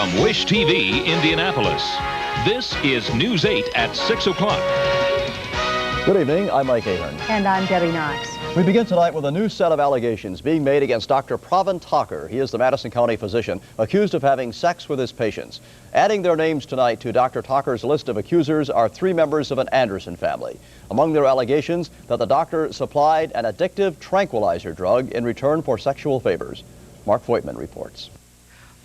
From Wish TV, Indianapolis, this is News 8 at 6 o'clock. Good evening, I'm Mike Ahern. And I'm Debbie Knox. We begin tonight with a new set of allegations being made against Dr. Pravin Thakkar. He is the Madison County physician accused of having sex with his patients. Adding their names tonight to Dr. Thakkar's list of accusers are 3 members of an Anderson family. Among their allegations, that the doctor supplied an addictive tranquilizer drug in return for sexual favors. Mark Voigtmann reports.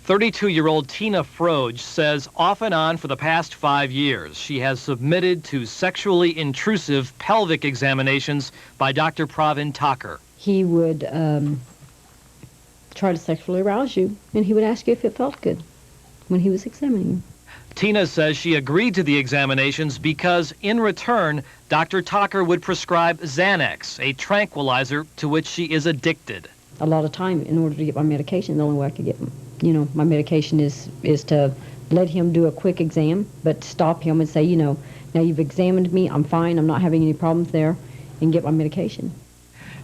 32-year-old Tina Froge says off and on for the past 5 years, she has submitted to sexually intrusive pelvic examinations by Dr. Pravin Thakkar. He would try to sexually arouse you, and he would ask you if it felt good when he was examining you. Tina says she agreed to the examinations because, in return, Dr. Thakkar would prescribe Xanax, a tranquilizer to which she is addicted. A lot of time, in order to get my medication, the only way I could get my medication is to let him do a quick exam, but stop him and say, now you've examined me, I'm fine, I'm not having any problems there, and get my medication.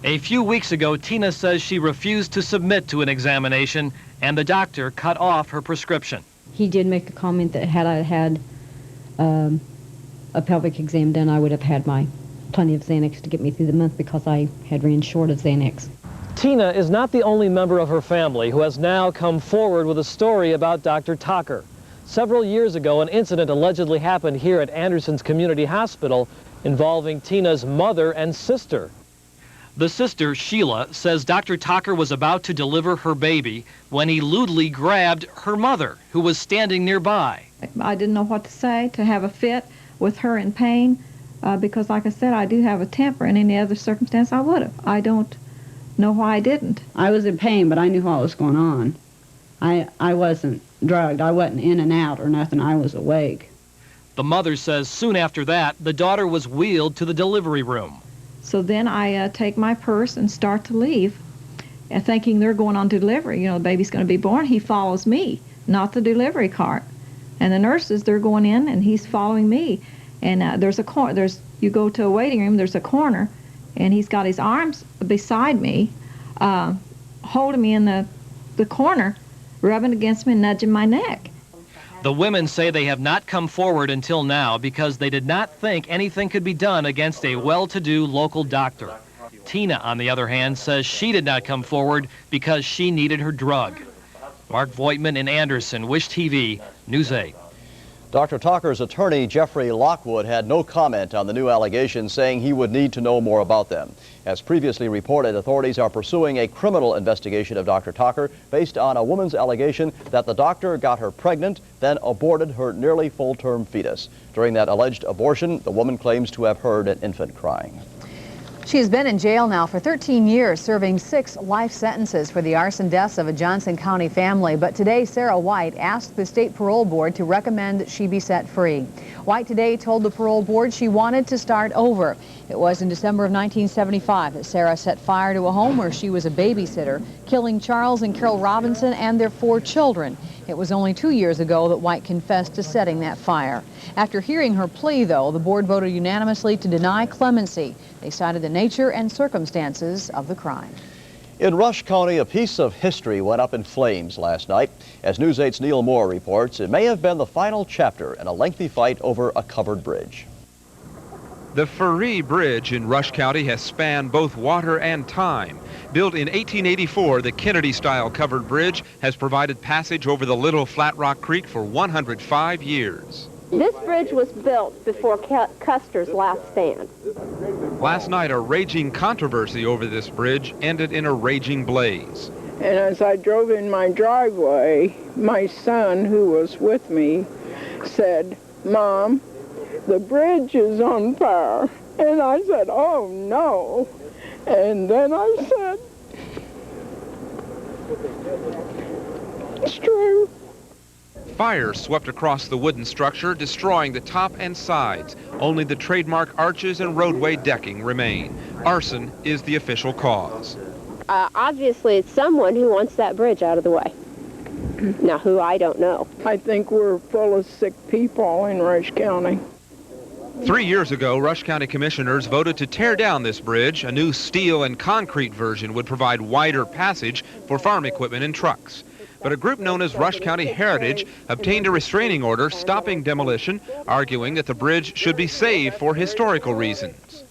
A few weeks ago, Tina says she refused to submit to an examination, and the doctor cut off her prescription. He did make a comment that had I had a pelvic exam done, I would have had plenty of Xanax to get me through the month because I had ran short of Xanax. Tina is not the only member of her family who has now come forward with a story about Dr. Thakkar. Several years ago, an incident allegedly happened here at Anderson's Community Hospital involving Tina's mother and sister. The sister, Sheila, says Dr. Thakkar was about to deliver her baby when he lewdly grabbed her mother, who was standing nearby. I didn't know what to say, to have a fit with her in pain, because like I said, I do have a temper. In any other circumstance, I would have. I don't know why I didn't. I was in pain, but I knew what was going on. I wasn't drugged. I wasn't in and out or nothing. I was awake. The mother says soon after that, the daughter was wheeled to the delivery room. So then I take my purse and start to leave, thinking they're going on to delivery. The baby's going to be born. He follows me, not the delivery cart. And the nurses, they're going in, and he's following me. And there's a corner. You go to a waiting room. There's a corner. And he's got his arms beside me, holding me in the corner, rubbing against me and nudging my neck. The women say they have not come forward until now because they did not think anything could be done against a well-to-do local doctor. Tina, on the other hand, says she did not come forward because she needed her drug. Mark Voigtmann in Anderson, Wish TV, News 8. Dr. Thakkar's attorney, Jeffrey Lockwood, had no comment on the new allegations, saying he would need to know more about them. As previously reported, authorities are pursuing a criminal investigation of Dr. Thakkar based on a woman's allegation that the doctor got her pregnant, then aborted her nearly full-term fetus. During that alleged abortion, the woman claims to have heard an infant crying. She has been in jail now for 13 years, serving 6 life sentences for the arson deaths of a Johnson County family. But today, Sarah White asked the state parole board to recommend she be set free. White today told the parole board she wanted to start over. It was in December of 1975 that Sarah set fire to a home where she was a babysitter, killing Charles and Carol Robinson and their 4 children. It was only 2 years ago that White confessed to setting that fire. After hearing her plea, though, the board voted unanimously to deny clemency. They cited the nature and circumstances of the crime. In Rush County, a piece of history went up in flames last night. As News 8's Neil Moore reports, it may have been the final chapter in a lengthy fight over a covered bridge. The Ferry Bridge in Rush County has spanned both water and time. Built in 1884, the Kennedy-style covered bridge has provided passage over the Little Flat Rock Creek for 105 years. This bridge was built before Custer's last stand. Last night, a raging controversy over this bridge ended in a raging blaze. And as I drove in my driveway, my son, who was with me, said, "Mom, the bridge is on fire." And I said, "Oh, no." And then I said, "It's true." Fire swept across the wooden structure, destroying the top and sides. Only the trademark arches and roadway decking remain. Arson is the official cause. Obviously, it's someone who wants that bridge out of the way. Now, who, I don't know. I think we're full of sick people in Rush County. 3 years ago, Rush County commissioners voted to tear down this bridge. A new steel and concrete version would provide wider passage for farm equipment and trucks. but a group known as Rush County Heritage obtained a restraining order stopping demolition, arguing that the bridge should be saved for historical reasons.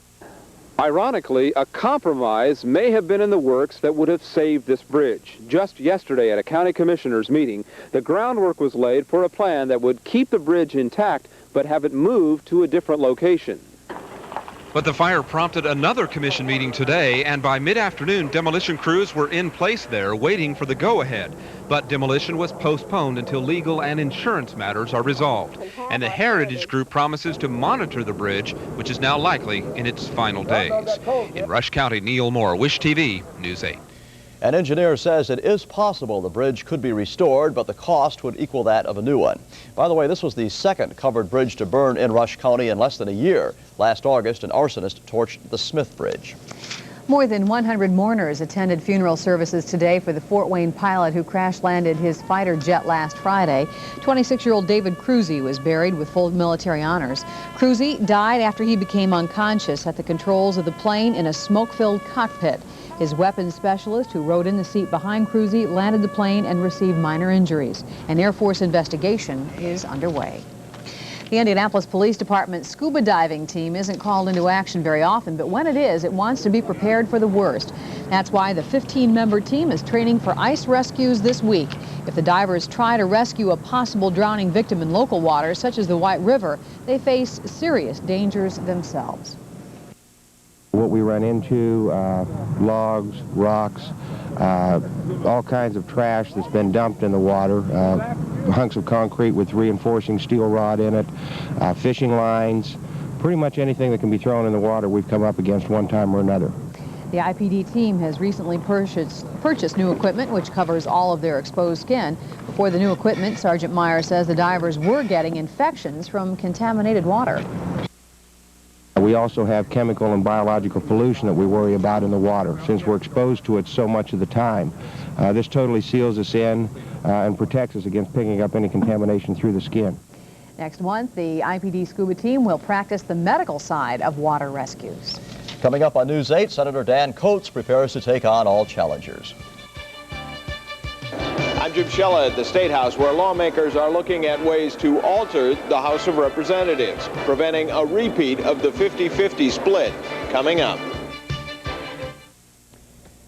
Ironically, a compromise may have been in the works that would have saved this bridge. Just yesterday at a county commissioners meeting, the groundwork was laid for a plan that would keep the bridge intact but have it moved to a different location. But the fire prompted another commission meeting today, and by mid-afternoon, demolition crews were in place there waiting for the go-ahead. But demolition was postponed until legal and insurance matters are resolved. And the Heritage Group promises to monitor the bridge, which is now likely in its final days. In Rush County, Neil Moore, Wish TV, News 8. An engineer says it is possible the bridge could be restored, but the cost would equal that of a new one. By the way, this was the second covered bridge to burn in Rush County in less than a year. Last August, an arsonist torched the Smith Bridge. More than 100 mourners attended funeral services today for the Fort Wayne pilot who crash-landed his fighter jet last Friday. 26-year-old David Cruzy was buried with full military honors. Cruzy died after he became unconscious at the controls of the plane in a smoke-filled cockpit. His weapons specialist, who rode in the seat behind Cruzy, landed the plane and received minor injuries. An Air Force investigation is underway. The Indianapolis Police Department's scuba diving team isn't called into action very often, but when it is, it wants to be prepared for the worst. That's why the 15-member team is training for ice rescues this week. If the divers try to rescue a possible drowning victim in local waters, such as the White River, they face serious dangers themselves. What we run into, logs, rocks, all kinds of trash that's been dumped in the water, hunks of concrete with reinforcing steel rod in it, fishing lines, pretty much anything that can be thrown in the water we've come up against one time or another. The I.P.D. team has recently purchased new equipment which covers all of their exposed skin. Before the new equipment, Sergeant Meyer says the divers were getting infections from contaminated water. We also have chemical and biological pollution that we worry about in the water, since we're exposed to it so much of the time. This totally seals us in and protects us against picking up any contamination through the skin. Next month, the I.P.D. scuba team will practice the medical side of water rescues. Coming up on News 8, Senator Dan Coates prepares to take on all challengers. I'm Jim Shella at the State House, where lawmakers are looking at ways to alter the House of Representatives, preventing a repeat of the 50-50 split. Coming up.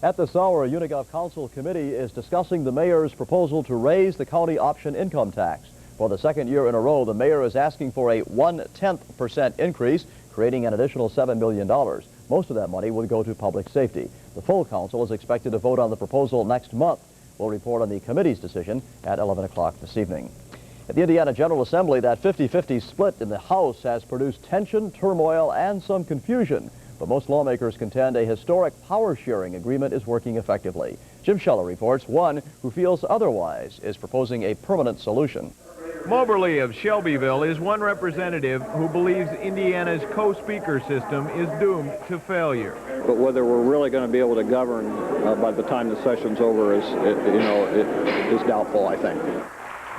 At this hour, a UNIGOV Council committee is discussing the mayor's proposal to raise the county option income tax. For the second year in a row, the mayor is asking for a 0.1% increase, creating an additional $7 million. Most of that money would go to public safety. The full council is expected to vote on the proposal next month. We'll report on the committee's decision at 11 o'clock this evening. At the Indiana General Assembly, that 50-50 split in the House has produced tension, turmoil, and some confusion. But most lawmakers contend a historic power-sharing agreement is working effectively. Jim Shella reports one who feels otherwise is proposing a permanent solution. Moberly of Shelbyville is one representative who believes Indiana's co-speaker system is doomed to failure. But whether we're really going to be able to govern by the time the session's over is doubtful, I think.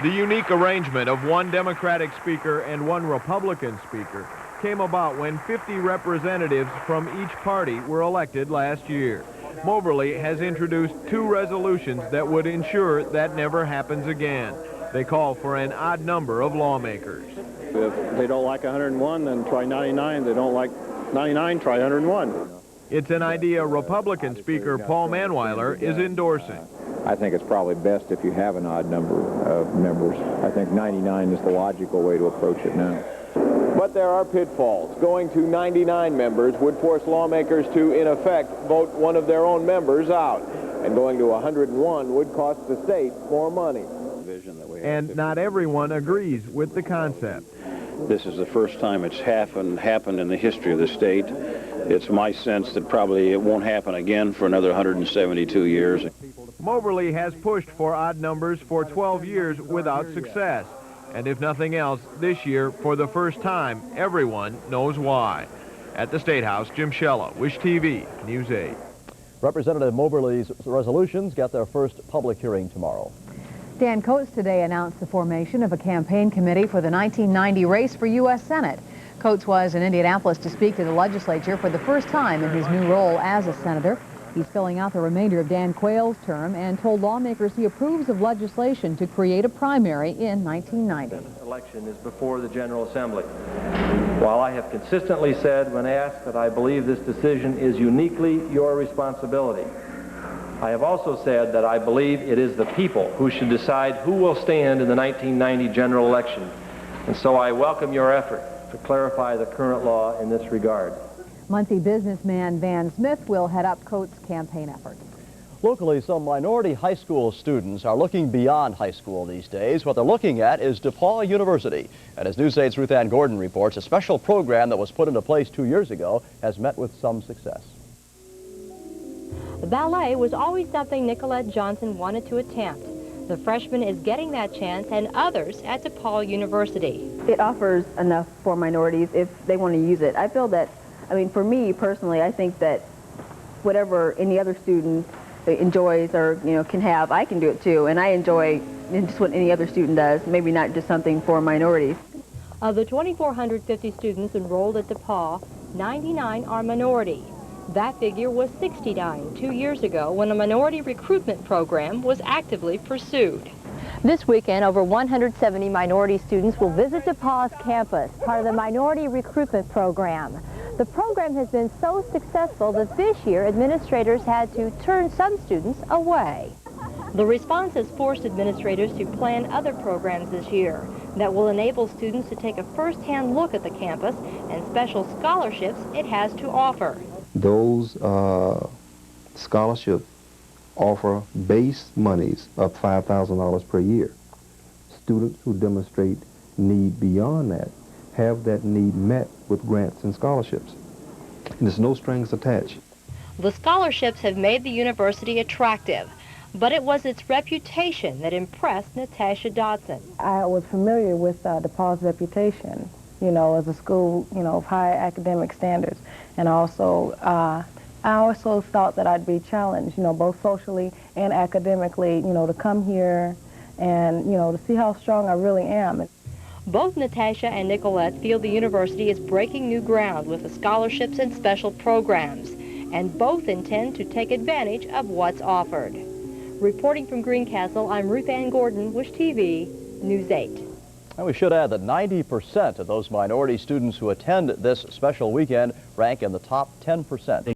The unique arrangement of one Democratic speaker and one Republican speaker came about when 50 representatives from each party were elected last year. Moberly has introduced 2 resolutions that would ensure that never happens again. They call for an odd number of lawmakers. If they don't like 101, then try 99. If they don't like 99, try 101. It's an idea Republican Speaker Paul Manweiler is endorsing. I think it's probably best if you have an odd number of members. I think 99 is the logical way to approach it now. But there are pitfalls. Going to 99 members would force lawmakers to, in effect, vote one of their own members out. And going to 101 would cost the state more money. And not everyone agrees with the concept. This is the first time it's happened in the history of the state. It's my sense that probably it won't happen again for another 172 years. Moberly has pushed for odd numbers for 12 years without success. And if nothing else, this year, for the first time, everyone knows why. At the State House, Jim Shella, Wish TV, News 8. Representative Moberly's resolutions get their first public hearing tomorrow. Dan Coates today announced the formation of a campaign committee for the 1990 race for U.S. Senate. Coates was in Indianapolis to speak to the legislature for the first time in his new role as a senator. He's filling out the remainder of Dan Quayle's term and told lawmakers he approves of legislation to create a primary in 1990. Election is before the General Assembly. While I have consistently said when asked that I believe this decision is uniquely your responsibility, I have also said that I believe it is the people who should decide who will stand in the 1990 general election. And so I welcome your effort to clarify the current law in this regard. Muncie businessman Van Smith will head up Coates' campaign efforts. Locally, some minority high school students are looking beyond high school these days. What they're looking at is DePaul University. And as News 8's Ruth Ann Gordon reports, a special program that was put into place 2 years ago has met with some success. Ballet was always something Nicolette Johnson wanted to attempt. The freshman is getting that chance, and others at DePaul University. It offers enough for minorities if they want to use it. I feel that, I mean, for me personally, I think that whatever any other student enjoys or, you know, can have, I can do it too. And I enjoy just what any other student does, maybe not just something for minorities. Of the 2,450 students enrolled at DePaul, 99 are minority. That figure was 69 2 years ago when a minority recruitment program was actively pursued. This weekend, over 170 minority students will visit DePaul's campus, part of the Minority Recruitment Program. The program has been so successful that this year administrators had to turn some students away. The response has forced administrators to plan other programs this year that will enable students to take a first-hand look at the campus and special scholarships it has to offer. Those scholarships offer base monies of $5,000 per year. Students who demonstrate need beyond that have that need met with grants and scholarships. And there's no strings attached. The scholarships have made the university attractive, but it was its reputation that impressed Natasha Dodson. I was familiar with DePaul's reputation, you know, as a school, you know, of high academic standards. And also, I also thought that I'd be challenged, you know, both socially and academically, you know, to come here and, you know, to see how strong I really am. Both Natasha and Nicolette feel the university is breaking new ground with the scholarships and special programs, and both intend to take advantage of what's offered. Reporting from Greencastle, I'm Ruth Ann Gordon, Wish TV, News 8. And we should add that 90% of those minority students who attend this special weekend rank in the top 10%.